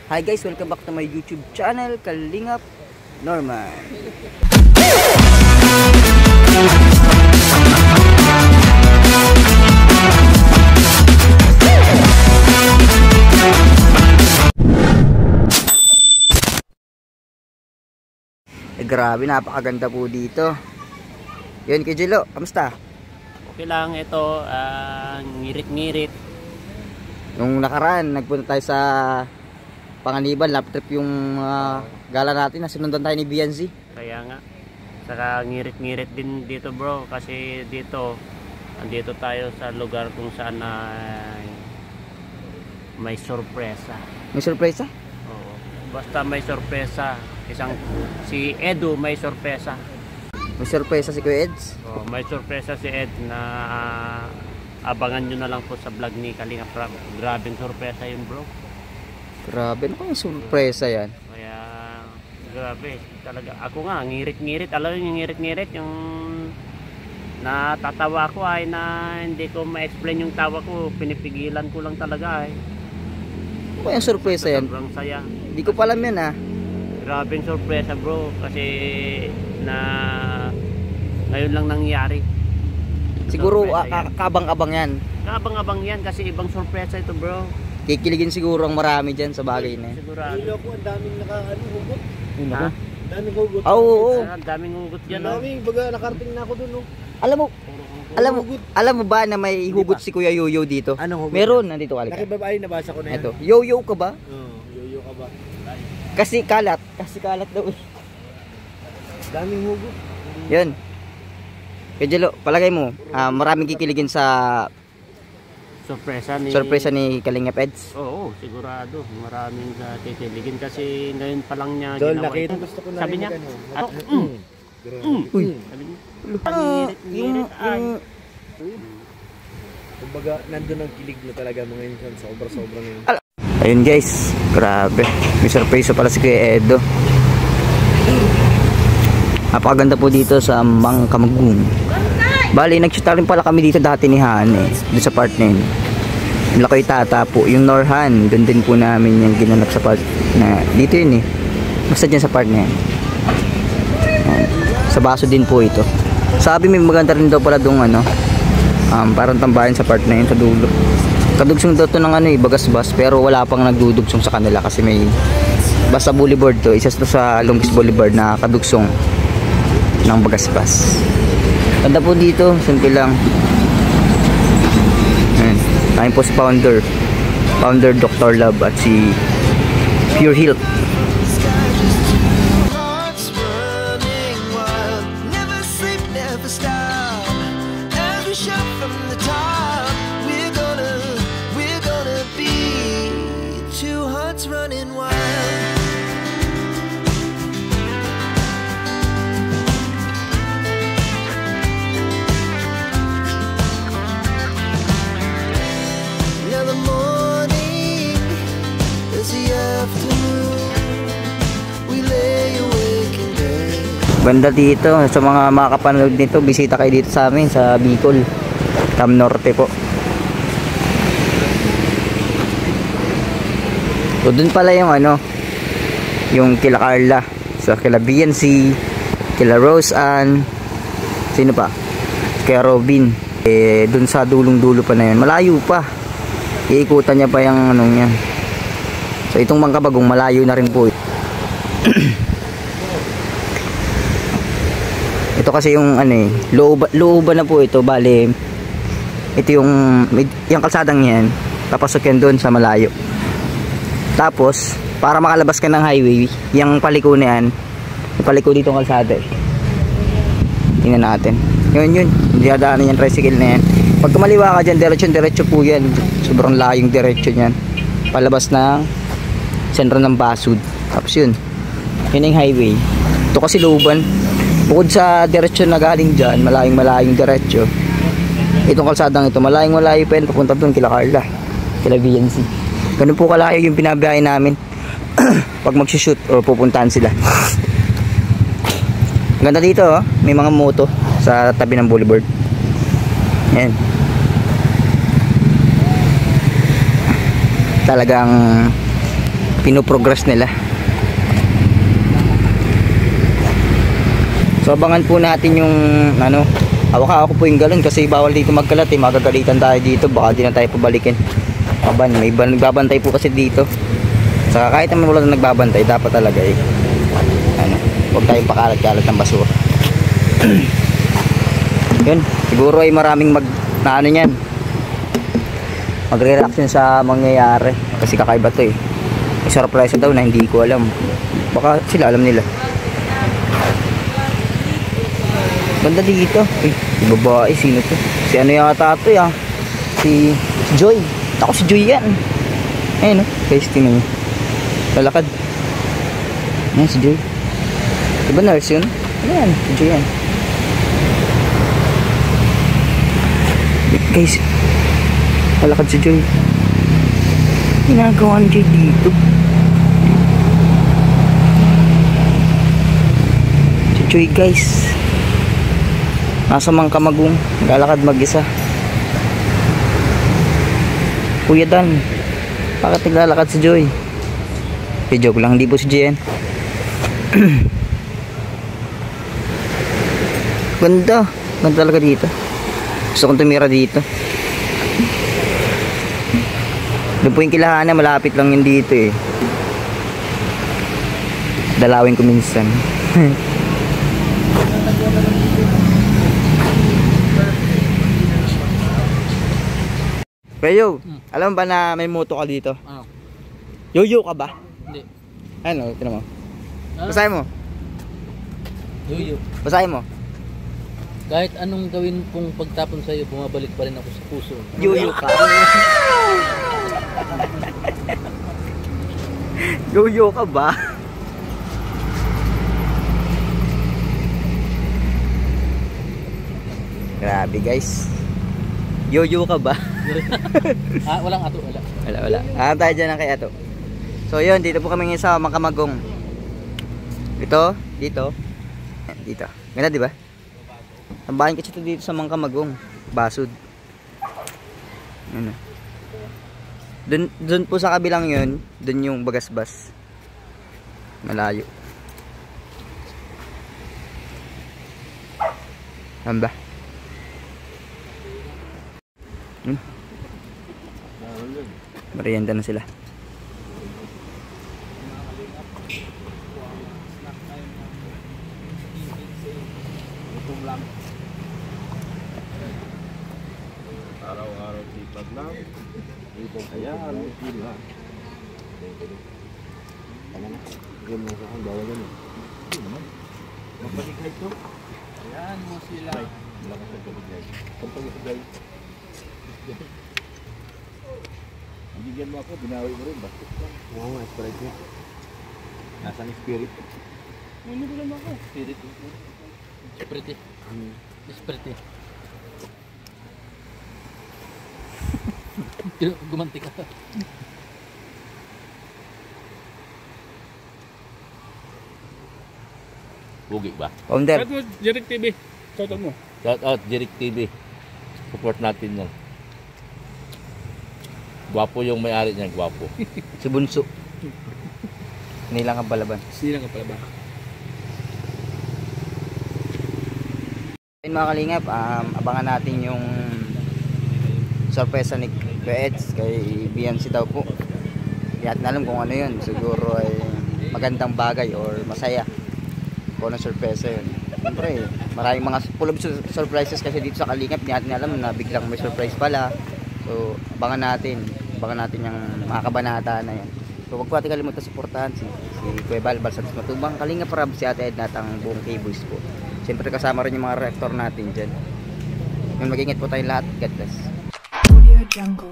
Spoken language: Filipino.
Hi guys, welcome back to my YouTube channel, Kalingap Norman. Grabe, napakaganda po dito. Yun, Kuya Jello, kamusta? Okay lang ito, ngirit-ngirit. Nung nakaraan, nagpunta tayo sa Panganiban, lap trip yung gala natin na sinundan tayo ni BNZ. Kaya nga, saka ngirit-ngirit din dito bro, kasi dito, andito tayo sa lugar kung saan may sorpresa. May sorpresa? Oo, basta may sorpresa. Si Edu may sorpresa. May sorpresa si Kuya Eds? Oh, may sorpresa si Ed na abangan nyo na lang po sa vlog ni Kalingap. Grabing sorpresa yun bro. Grabe, ano kung sorpresa yan? Kaya grabe talaga. Ako nga ngirit-ngirit. Alam mo yung ngirit-ngirit, yung natatawa ko ay na hindi ko ma-explain yung tawa ko. Pinipigilan ko lang talaga ay. Ano yung sorpresa yan? Sobrang saya. Hindi ko pa alam yan ah. Grabing sorpresa bro, kasi na ngayon lang nangyari. Siguro kabang-abang yan. Kabang-abang yan kasi ibang sorpresa ito bro. Kikiligin siguro ang marami dyan sa bagay na yan. Sigurado. Hilo ko, ang daming hugot. Ha? Daming hugot. Oo. Ang daming hugot dyan. Ang daming, baga nakarating na ako dun. Oh. Alam mo ba na may hugot si Kuya Yoyo dito? Anong hugot? Meron, nandito ka. Nakibabae, nabasa ko na yan. Ito, Yoyo ka ba? Oo, yoyo ka ba? Kasi kalat daw eh. Daming hugot. Yun. Kuya Jello, palagay mo, maraming kikiligin sa sorpresa ni Kalingap Eds. Oo, sigurado. Maraming kikiligin kasi ngayon pa lang niya Dol, ginawa nakita. ito. Gusto ko na Sabi niya, Uy. sabi niya, Yung Kumbaga, nandun ang kilig na talaga mga insan. Sobra-sobra ngayon. ayun guys, grabe. May surprise pala si Kuya Edo. Napakaganda po dito sa Mangkamagung. Bali, nag-shoot rin pala kami dito dati ni Han eh. Doon sa part na yun. Lakoy Tata po, yung Norhan. Doon din po namin yung ginanap sa part na dito yun eh. Basta dyan sa part na yan. Sa baso din po ito. Sabi may maganda rin daw pala doon parang tambayan sa part na yun sa dulo. Kadugsong daw to ng Bagasbas, pero wala pang nagdudugsong sa kanila kasi may basta boulevard to, isa to sa longest boulevard na kadugsong ng Bagasbas. Ganda po dito, simple lang. Ayan, tayo po si Founder Dr. Love at si Pure Health. Banda dito, sa mga makakapanood nito, bisita kayo dito sa amin sa Bicol, Cam Norte po. So dun pala yung yung kila Carla, so kila BNC, kila Rose Ann, sino pa? Kaya Robin. Dun sa dulong-dulo pa na yun, malayo pa. Iikutan niya pa yung niya. So itong Mangkabagong malayo na rin po. Ito kasi yung looban na po ito, bali ito yung kalsadang yan, papasok yan doon sa malayo. Tapos para makalabas ka ng highway, yung paliko na yan, yung paliko dito ng kalsada tingnan natin, yun hindi dadaanan yung tricycle na yan. Pag kumaliwa ka dyan, diretso po yan, sobrang layong diretso yan palabas ng sentro ng Basud. Tapos yun yung highway. Ito kasi looban. Bukod sa diretsyo na galing dyan, malayong diretsyo, itong kalsadang ito, malayo pa yun papunta doon kila Carla, kila BNC. Ganun po kalayo yung pinabiyahe namin pag magsishoot o pupuntahan sila. Ganda dito may mga moto sa tabi ng boulevard. Ayan. Talagang pinoprogress nila. So abangan po natin yung ano, hawak ako po yung galon kasi bawal dito magkalat eh, magagalitan tayo dito, baka di na tayo pabalikin. May nagbabantay po kasi dito. Saka kahit naman wala na nagbabantay, dapat talaga eh ano, huwag tayong pakalat-kalat ng basura. Yun, siguro ay maraming na ano yan, magre-reaction sa mangyayari kasi kakaiba to eh. May surprise daw na hindi ko alam, baka sila alam nila. Ganda dito eh, babae, sino to? Si ano yata to ya, si Joy. Ako si Joy yan. Ayun oh, guys, tingnan nyo, lalakad. Ayan si Joy, diba nurse yun? Ayan, si Joy yan guys, lalakad si Joy. Ginagawa ni Joy dito. Si Joy guys, nasa Mangkamagong, naglalakad mag-isa. Kuya Dan, bakit naglalakad si Joy? Joke lang, hindi po si Joy yan. Ganda, ganda talaga dito. Gusto kong tumira dito. Doon po yung Kilahanan, malapit lang yun dito eh. Dalawin ko minsan. Pero alam ba na may moto ka dito? Yoyo ka ba? Hindi. Ano, tignan mo. Basahin mo. Yoyo. Basahin mo. Kahit anong gawin kong pagtapon sa iyo, bumabalik pa rin ako sa puso. Yoyo ka. Yoyo ka ba? Grabe guys. Yoyo ka ba? Walang ato, wala. Wala. Tayo dyan ang kay ato. So yun, dito po kami ngayon sa Mangkamagong. Dito. Ganda diba? Tambahan kasi ito dito sa Mangkamagong. Basud. Ano. Dun po sa kabilang yun, dun yung Bagasbas. Malayo. Saan ba? Merienda na sila. Araw-araw sipag lang. Ayan, sila. Ayan mo sa kang bawal yan. Mapaligay to. Ayan mo sila. Malakas ang paligay. Pampaligay. Bigyan mo ako, binawi mo rin. Bastos lang. Oo nga, sprite niya. Nasaan spirit? Nanibulan ako. Spirit. Sprite. Sprite. Gumanti ka. Bugi ba? Founder. Shout out Jeric TV. Shout out mo. Shout out Jeric TV. Support natin yan. Gwapo yung may-ari niyan, gwapo. Si Bunso. Nilang ang balaban. Sila ka pala ba? Ayun mga kalingap, abangan natin yung sorpresa ni Kuya Eds kay Beyonce daw po. Hindi natin alam kung ano yun. Siguro ay magandang bagay or masaya kung ano sorpresa yun. Siyempre, maraming mga full of surprises kasi dito sa Kalingap. Hindi natin alam na biglang may surprise pala. So, abangan natin yung mga kabanata na yan. So, huwag po natin kalimutan suportahan si Kuya Balbal sa Matubang Kalingap Rab, si Ate Edna at ang buong K-Boys po. Siyempre kasama rin yung mga reactor natin dyan. Mag-ingat po tayong lahat. God bless. Audio Jungle.